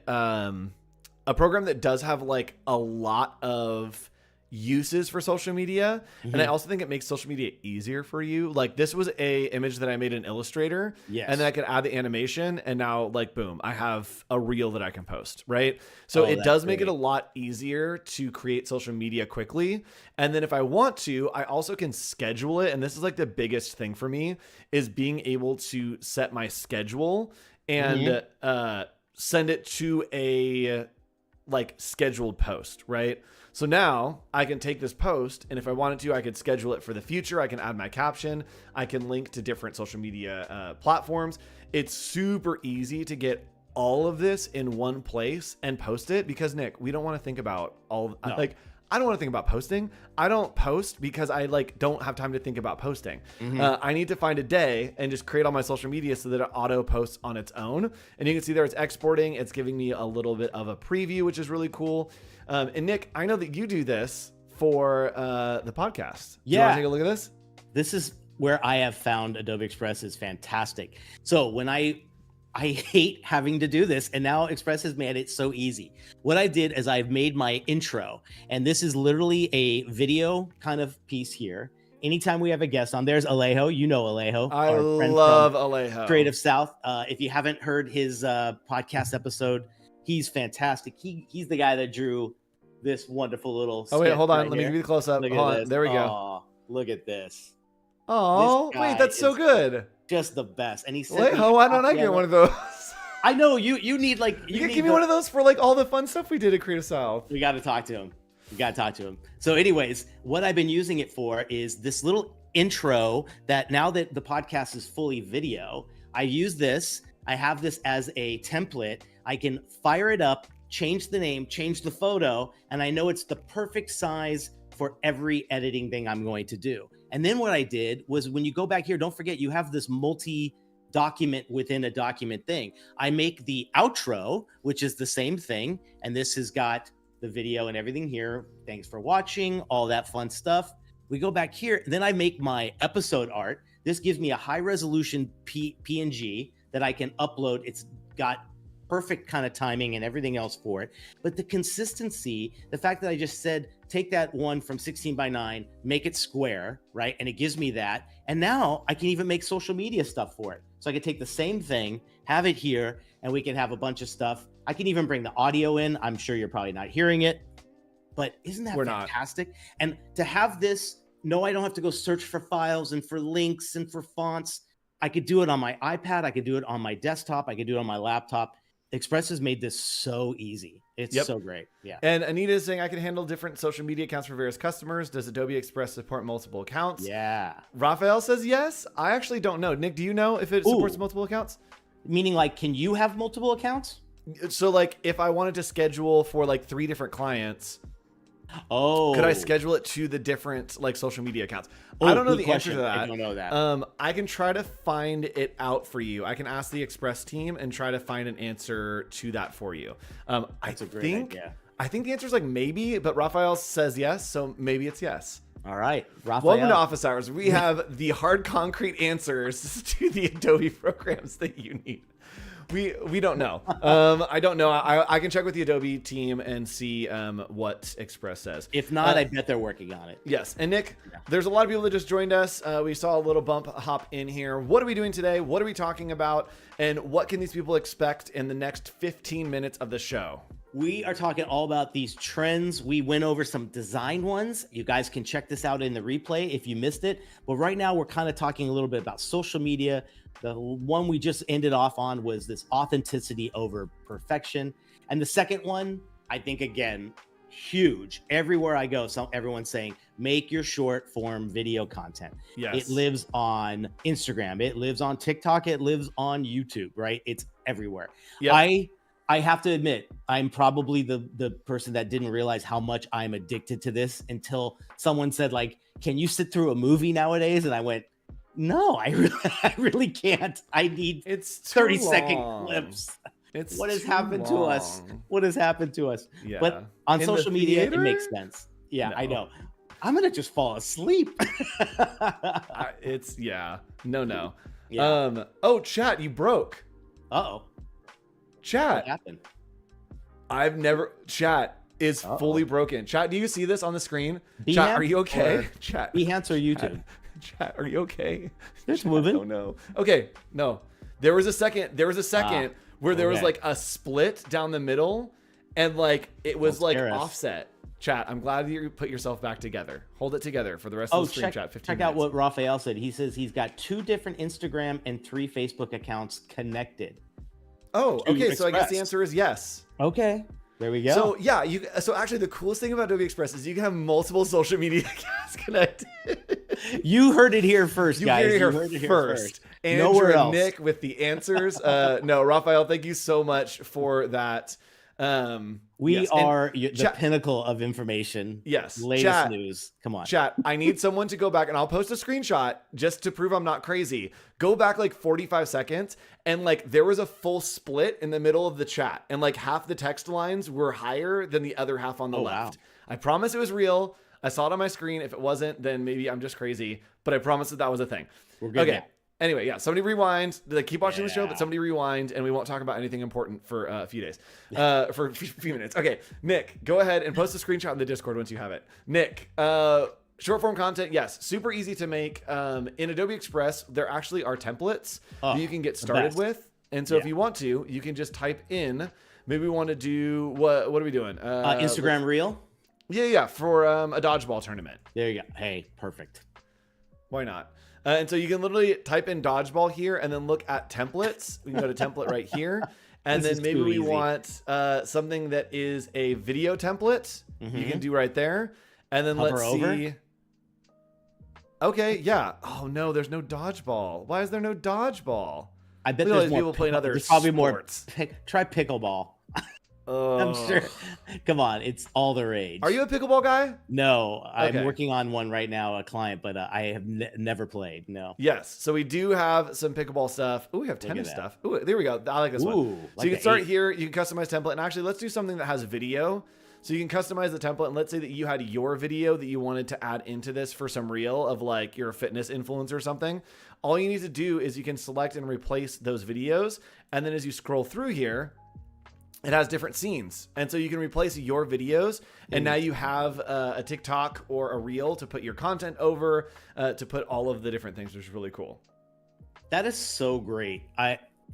program that does have like a lot of uses for social media, and I also think it makes social media easier for you. Like this was a image that I made in Illustrator, and then I could add the animation, and now like boom, I have a reel that I can post, right? So it does make it a lot easier to create social media quickly. And then if I want to, I also can schedule it, and this is like the biggest thing for me is being able to set my schedule and send it to a like scheduled post, right? So now I can take this post, and if I wanted to, I could schedule it for the future. I can add my caption. I can link to different social media platforms. It's super easy to get all of this in one place and post it because, Nick, we don't want to think about I don't want to think about posting. I don't post because I like don't have time to think about posting. I need to find a day and just create all my social media so that it auto posts on its own. And you can see there it's exporting. It's giving me a little bit of a preview, which is really cool. And Nick, I know that you do this for the podcast. Do you want to take a look at this? This is where I have found Adobe Express is fantastic. So when I I hate having to do this. And now Express has made it so easy. What I did is I've made my intro, and this is literally a video kind of piece here. Anytime we have a guest on, there's Alejo. You know Alejo. I our friend love from Alejo. Creative South. If you haven't heard his podcast episode, he's fantastic. He's the guy that drew this wonderful little. Oh wait, hold on. Right Let me here. give you the close up. Look Hold at on. this. There we go. Oh, look at this. Oh, This wait, guy that's so is good. Just the best. And he said, Wait, why don't I get one of those? I know you need like You can give me one of those for like all the fun stuff we did at Creative South. We got to talk to him. We got to talk to him. So anyways, what I've been using it for is this little intro that now that the podcast is fully video, I use this. I have this as a template. I can fire it up, change the name, change the photo, and I know it's the perfect size for every editing thing I'm going to do. And then what I did was, when you go back here, don't forget you have this multi-document within a document thing. I make the outro, which is the same thing. And this has got the video and everything here. Thanks for watching, all that fun stuff. We go back here, and then I make my episode art. This gives me a high resolution PNG that I can upload. It's got perfect kind of timing and everything else for it. But the consistency, the fact that I just said, take that one from 16:9, make it square, right? And it gives me that. And now I can even make social media stuff for it. So I can take the same thing, have it here, and we can have a bunch of stuff. I can even bring the audio in. I'm sure you're probably not hearing it, but isn't that fantastic? And to have this, no, I don't have to go search for files and for links and for fonts. I could do it on my iPad. I could do it on my desktop. I could do it on my laptop. Express has made this so easy. It's so great. Yeah. And Anita is saying I can handle different social media accounts for various customers. Does Adobe Express support multiple accounts? Yeah. Raphael says yes. I actually don't know. Nick, do you know if it supports multiple accounts? Meaning, like, can you have multiple accounts? So like if I wanted to schedule for like 3 different clients, could I schedule it to the different like social media accounts? I don't know the answer to that. I don't know that. I can try to find it out for you. I can ask the Express team and try to find an answer to that for you. That's a great idea. I think the answer is like maybe, but Raphael says yes, so maybe it's yes. All right, Raphael. Welcome to Office Hours. We have the hard concrete answers to the Adobe programs that you need. We don't know. I don't know. I can check with the Adobe team and see what Express says. If not, I bet they're working on it. Yes. And Nick, there's a lot of people that just joined us. We saw a little bump hop in here. What are we doing today? What are we talking about? And what can these people expect in the next 15 minutes of the show? We are talking all about these trends. We went over some design ones. You guys can check this out in the replay if you missed it. But right now, we're kind of talking a little bit about social media. The one we just ended off on was this authenticity over perfection. And the second one, I think, again, huge. Everywhere I go, everyone's saying, make your short form video content. Yes. It lives on Instagram. It lives on TikTok. It lives on YouTube, right? It's everywhere. Yep. I have to admit, I'm probably the person that didn't realize how much I'm addicted to this until someone said, like, can you sit through a movie nowadays? And I went, no, I really can't. I need 30-second clips. What has happened to us? What has happened to us? Yeah. But on social media, theater? it makes sense. Yeah, No. I know. I'm going to just fall asleep. No. Yeah. Chat, you broke. Uh-oh. Chat. What happened? Chat is fully broken. Chat, do you see this on the screen? Behance, Chat, are you okay? Chat. Behance or YouTube? Chat, are you okay? It's moving. Oh no. Okay, no. There was a second where there was like a split down the middle and like it was like offset. Chat, I'm glad you put yourself back together. Hold it together for the rest of the stream, chat. 15 check minutes. out what Raphael said. He says he's got 2 different Instagram and 3 Facebook accounts connected. Oh, okay. So I guess Express. the answer is yes. Okay. There we go. So yeah, so actually the coolest thing about Adobe Express is you can have multiple social media accounts connected. You heard it here first, guys. You heard it here first. Andrew Nowhere and else. Nick with the answers. No, Raphael, thank you so much for that. We are the chat, pinnacle of information. Yes. Latest news. Come on. Chat, I need someone to go back, and I'll post a screenshot just to prove I'm not crazy. Go back like 45 seconds, and like there was a full split in the middle of the chat, and like half the text lines were higher than the other half on the left. Wow. I promise it was real. I saw it on my screen. If it wasn't, then maybe I'm just crazy, but I promise that was a thing. We're good. Okay. Now. Anyway, yeah, somebody rewind. Like, keep watching the show, but Yeah. somebody rewind, and we won't talk about anything important for a few days, for a few minutes. Okay, Nick, go ahead and post a screenshot in the Discord once you have it. Nick, short form content, yes, super easy to make. In Adobe Express, there actually are templates that you can get started with, and so if you want to, you can just type in. Maybe we want to do what? What are we doing? Instagram Reel. Yeah, for a dodgeball tournament. There you go. Hey, perfect. Why not? And so you can literally type in dodgeball here and then look at templates. We can go to template right here. And then maybe we want something that is a video template. You can do right there. And then let's see. Okay, yeah. Oh no, there's no dodgeball. Why is there no dodgeball? I bet there's more people playing other there's probably sports. Try pickleball. I'm sure. Come on, it's all the rage. Are you a pickleball guy? No, I'm working on one right now, a client, but I have never played. No. Yes, so we do have some pickleball stuff. Oh, we have tennis stuff. Oh, there we go. I like this one. So you can start here. You can customize template, and actually, let's do something that has video. So you can customize the template, and let's say that you had your video that you wanted to add into this for some reel of like you're a fitness influencer or something. All you need to do is you can select and replace those videos, and then as you scroll through here, it has different scenes. And so you can replace your videos, and now you have a TikTok or a reel to put your content over, to put all of the different things, which is really cool. That is so great.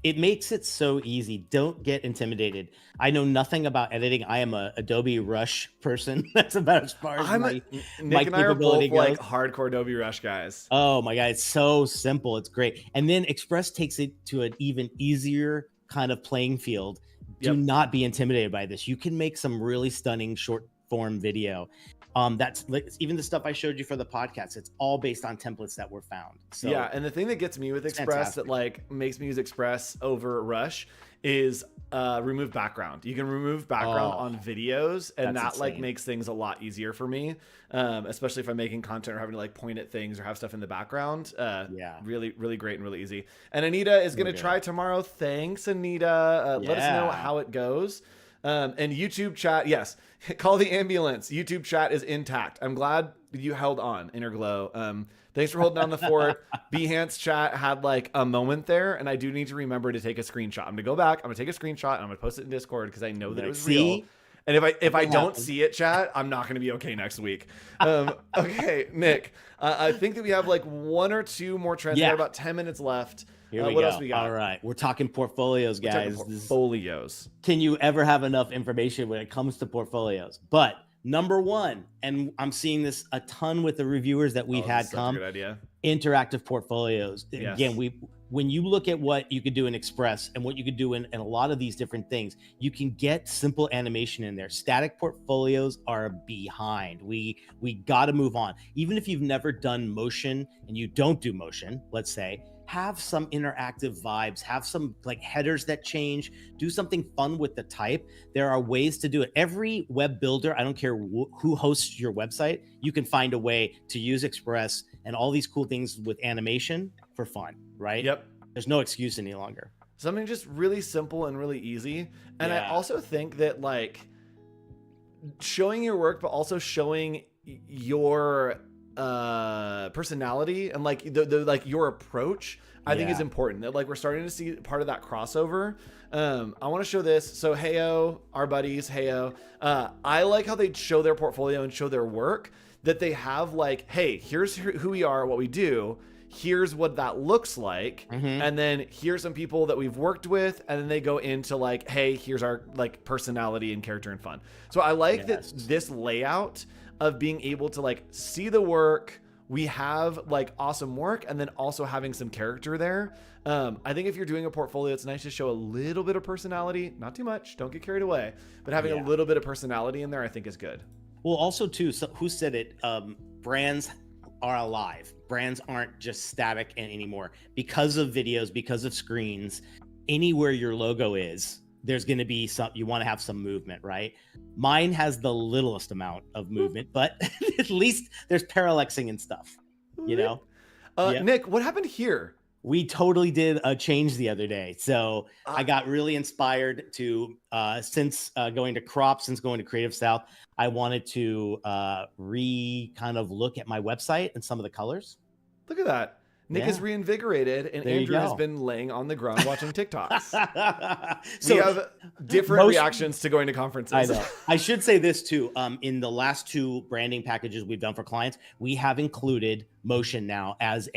It makes it so easy. Don't get intimidated. I know nothing about editing. I am a Adobe Rush person. That's about as far as Nick and I are both like hardcore Adobe Rush guys. Oh my God, it's so simple. It's great. And then Express takes it to an even easier kind of playing field. Do not be intimidated by this. You can make some really stunning short form video. That's like, even the stuff I showed you for the podcast, it's all based on templates that were found. So yeah, and the thing that gets me with Express that like makes me use Express over Rush is remove background. You can remove background on videos, and that like makes things a lot easier for me, especially if I'm making content or having to like point at things or have stuff in the background. Really, really great and really easy. And Anita is going to try tomorrow. Thanks, Anita. Let us know how it goes. And YouTube chat, yes, call the ambulance. YouTube chat is intact. I'm glad you held on, Interglow. Thanks for holding down the fort. Behance chat had like a moment there, and I do need to remember to take a screenshot. I'm gonna go back. I'm gonna take a screenshot and I'm gonna post it in Discord because I know that it was real. And if I don't see it, chat, I'm not gonna be okay next week. Okay, Nick, I think that we have like one or two more trends. We have about 10 minutes left. Here we what go. else we got? All right, we're talking portfolios, guys. Portfolios. Can you ever have enough information when it comes to portfolios? But number one, and I'm seeing this a ton with the reviewers that we've had come. Good idea. Interactive portfolios. Yes. Again, when you look at what you could do in Express and what you could do in a lot of these different things, you can get simple animation in there. Static portfolios are behind. We got to move on. Even if you've never done motion and you don't do motion, let's say, have some interactive vibes, have some like headers that change, do something fun with the type. There are ways to do it. Every web builder, I don't care who hosts your website, you can find a way to use Express and all these cool things with animation for fun, right? Yep. There's no excuse any longer. Something just really simple and really easy. And I also think that like showing your work, but also showing your personality and like the like your approach, I think is important. That like we're starting to see part of that crossover. I want to show this. So Heyo, our buddies, Heyo, I like how they show their portfolio and show their work, that they have like, hey, here's who we are, what we do, here's what that looks like, and then here's some people that we've worked with, and then they go into like, hey, here's our like personality and character and fun. So I like that this layout of being able to like see the work, we have like awesome work, and then also having some character there. I think if you're doing a portfolio, it's nice to show a little bit of personality, not too much, don't get carried away, but having a little bit of personality in there, I think is good. Well, also too, so who said it? Brands are alive. Brands aren't just static anymore because of videos, because of screens. Anywhere your logo is, there's going to be some, you want to have some movement, right? Mine has the littlest amount of movement, but at least there's parallaxing and stuff, you know? Nick, what happened here? We totally did a change the other day. So I got really inspired to, since going to Creative South, I wanted to kind of look at my website and some of the colors. Look at that. Nick is reinvigorated, and There you Andrew has go. been laying on the ground watching TikToks. So we have different reactions to going to conferences. I know. I should say this too. In the last 2 branding packages we've done for clients, we have included motion now as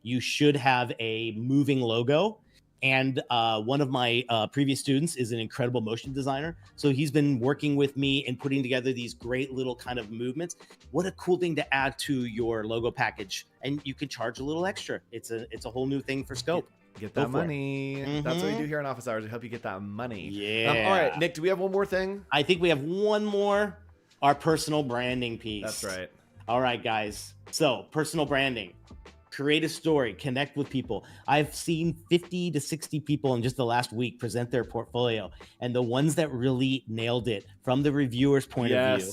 you should have a moving logo. And one of my previous students is an incredible motion designer. So he's been working with me and putting together these great little kind of movements. What a cool thing to add to your logo package. And you can charge a little extra. It's a whole new thing for scope. Get that money. That's what we do here in Office Hours. We help you get that money. Yeah. All right, Nick, do we have one more thing? I think we have one more, our personal branding piece. That's right. All right, guys. So personal branding. Create a story, connect with people. I've seen 50 to 60 people in just the last week present their portfolio. And the ones that really nailed it from the reviewer's point of view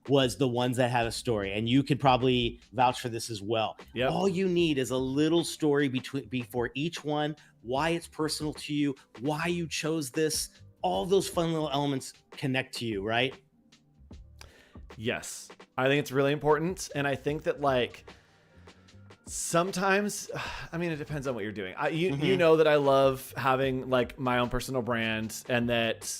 was the ones that had a story. And you could probably vouch for this as well. Yep. All you need is a little story before each one, why it's personal to you, why you chose this. All those fun little elements connect to you, right? Yes. I think it's really important. And I think that sometimes, I mean, it depends on what you're doing. You know that I love having my own personal brand, and that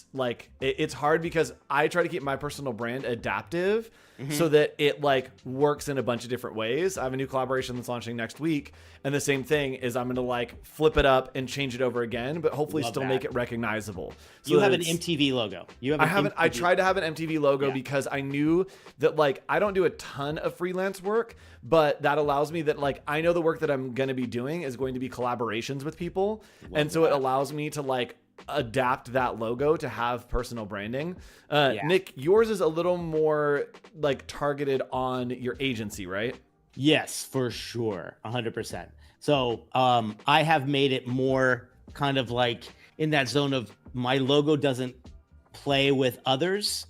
it's hard because I try to keep my personal brand adaptive so that it works in a bunch of different ways. I have a new collaboration that's launching next week, and the same thing is I'm going to flip it up and change it over again, but hopefully still make it recognizable. So you have an MTV logo. I tried to have an MTV logo because I knew that I don't do a ton of freelance work, but that allows me that I know the work that I'm going to be doing is going to be collaborations with people. And so it allows me to adapt that logo to have personal branding. Nick, yours is a little more targeted on your agency, right? Yes, for sure. 100%. So I have made it more kind of in that zone of my logo doesn't play with others,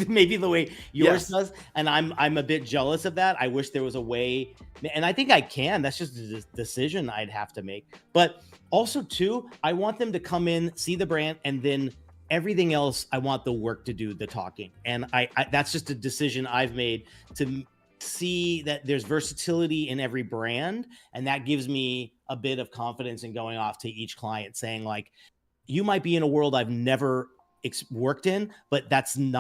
maybe the way yours does. And I'm a bit jealous of that. I wish there was a way, and I think I can. That's just a decision I'd have to make. But also too, I want them to come in, see the brand, and then everything else, I want the work to do the talking. And I that's just a decision I've made to see that there's versatility in every brand. And that gives me a bit of confidence in going off to each client saying you might be in a world I've never worked in, but that's an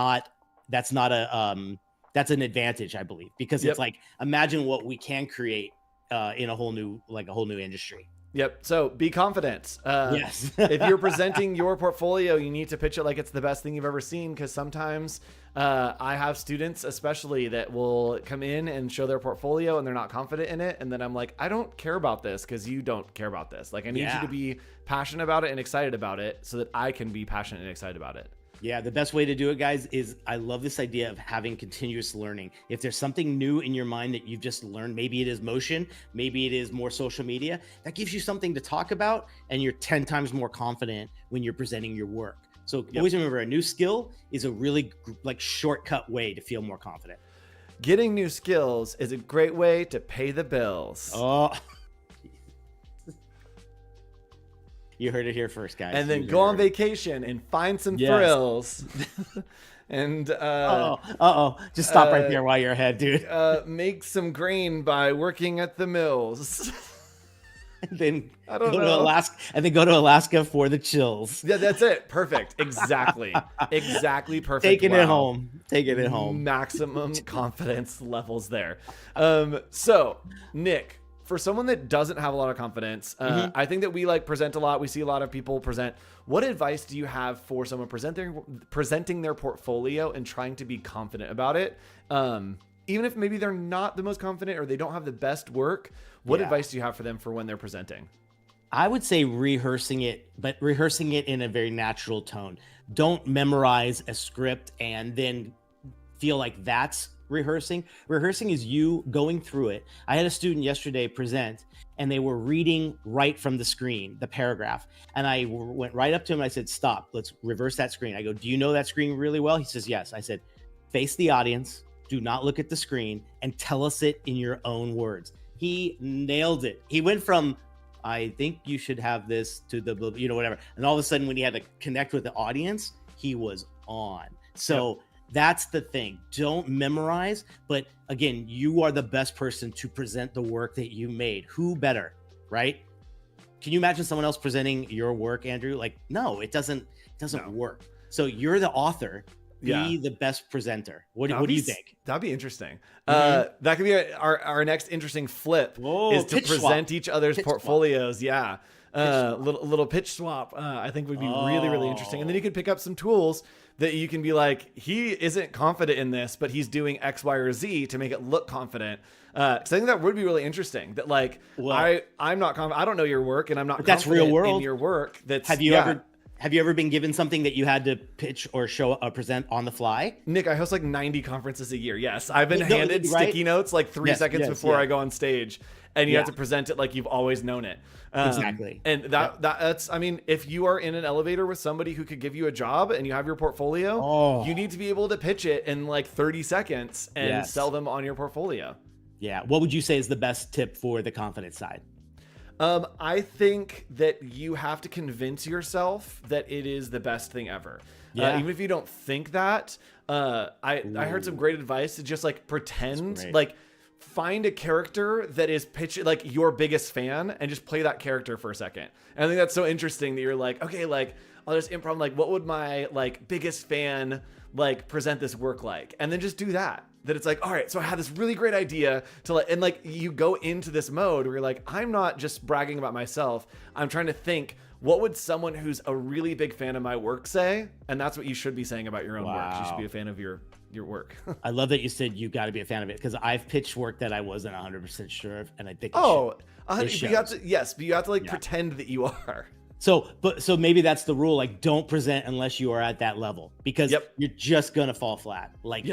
advantage, I believe, because it's imagine what we can create in a whole new industry. Yep. So be confident. Yes. If you're presenting your portfolio, you need to pitch it like it's the best thing you've ever seen. Because sometimes I have students, especially, that will come in and show their portfolio and they're not confident in it. And then I'm like, I don't care about this because you don't care about this. I need you to be passionate about it and excited about it so that I can be passionate and excited about it. Yeah, the best way to do it, guys, is I love this idea of having continuous learning. If there's something new in your mind that you've just learned, maybe it is motion, maybe it is more social media, that gives you something to talk about, and you're 10 times more confident when you're presenting your work. So always remember, a new skill is a really shortcut way to feel more confident. Getting new skills is a great way to pay the bills. Oh, you heard it here first, guys. And then go on vacation and find some thrills. And just stop right there while you're ahead, dude. Make some grain by working at the mills. And then go to Alaska for the chills. Yeah, that's it. Perfect. Exactly perfect. Taking it home. Maximum confidence levels there. So Nick, for someone that doesn't have a lot of confidence, I think that we present a lot. We see a lot of people present. What advice do you have for someone presenting their portfolio and trying to be confident about it? Even if maybe they're not the most confident or they don't have the best work, what advice do you have for them for when they're presenting? I would say rehearsing it, but rehearsing it in a very natural tone. Don't memorize a script and then feel like that's rehearsing. Rehearsing is you going through it. I had a student yesterday present, and they were reading right from the screen, the paragraph. And I went right up to him and I said, stop, let's reverse that screen. I go, do you know that screen really well? He says, yes. I said, face the audience, do not look at the screen, and tell us it in your own words. He nailed it. He went from, I think you should have this, to the, whatever. And all of a sudden, when he had to connect with the audience, he was on. So that's the thing. Don't memorize, but again, you are the best person to present the work that you made. Who better right? Can you imagine someone else presenting your work, Andrew? Like, no, it doesn't work. So you're the author. Be the best presenter. What do you think? That'd be interesting. That could be our next interesting flip is to present each other's portfolios. Yeah. Little pitch swap. I think would be really, really interesting. And then you could pick up some tools that you can be like, he isn't confident in this, but he's doing X, Y, or Z to make it look confident. Because I think that would be really interesting. That like, I'm not confident. I don't know your work, and I'm not. That's real world in your work. That's Have you ever been given something that you had to pitch or present on the fly? Nick, I host like 90 conferences a year. Yes, I've been handed sticky notes like 3 seconds before I go on stage, and you have to present it like you've always known it. Exactly. And that's, I mean, if you are in an elevator with somebody who could give you a job and you have your portfolio, you need to be able to pitch it in like 30 seconds and sell them on your portfolio. Yeah. What would you say is the best tip for the confidence side? I think that you have to convince yourself that it is the best thing ever. Even if you don't think that, I heard some great advice to just like pretend, like find a character that is pitching like your biggest fan and just play that character for a second. And I think that's so interesting that you're like, okay, like I'll just improv, like what would my like biggest fan like present this work like? And then just do that. That it's like, all right, so I had this really great idea to like, and like you go into this mode where you're like, I'm not just bragging about myself. I'm trying to think, what would someone who's a really big fan of my work say? And that's what you should be saying about your own work. You should be a fan of your work. I love that you said you got to be a fan of it, because I've pitched work that I wasn't 100% sure of, and I think but you have to like pretend that you are. So maybe that's the rule. Like, don't present unless you are at that level, because you're just gonna fall flat. Like,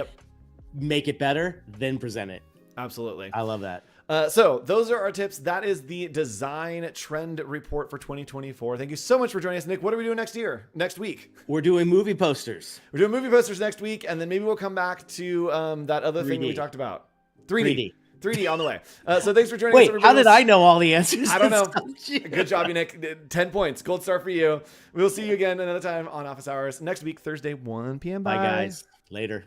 make it better, then present it. Absolutely. I love that. So those are our tips. That is the design trend report for 2024. Thank you so much for joining us, Nick. What are we doing next week? We're doing movie posters. We're doing movie posters next week, and then maybe we'll come back to that other 3D. thing that we talked about. 3D on the way. So thanks for joining us, everybody. How did I know all the answers? I don't know. Good job, you Nick. 10 points. Gold star for you. We'll see you again another time on Office Hours next week, Thursday, 1 p.m. Bye, guys. Later.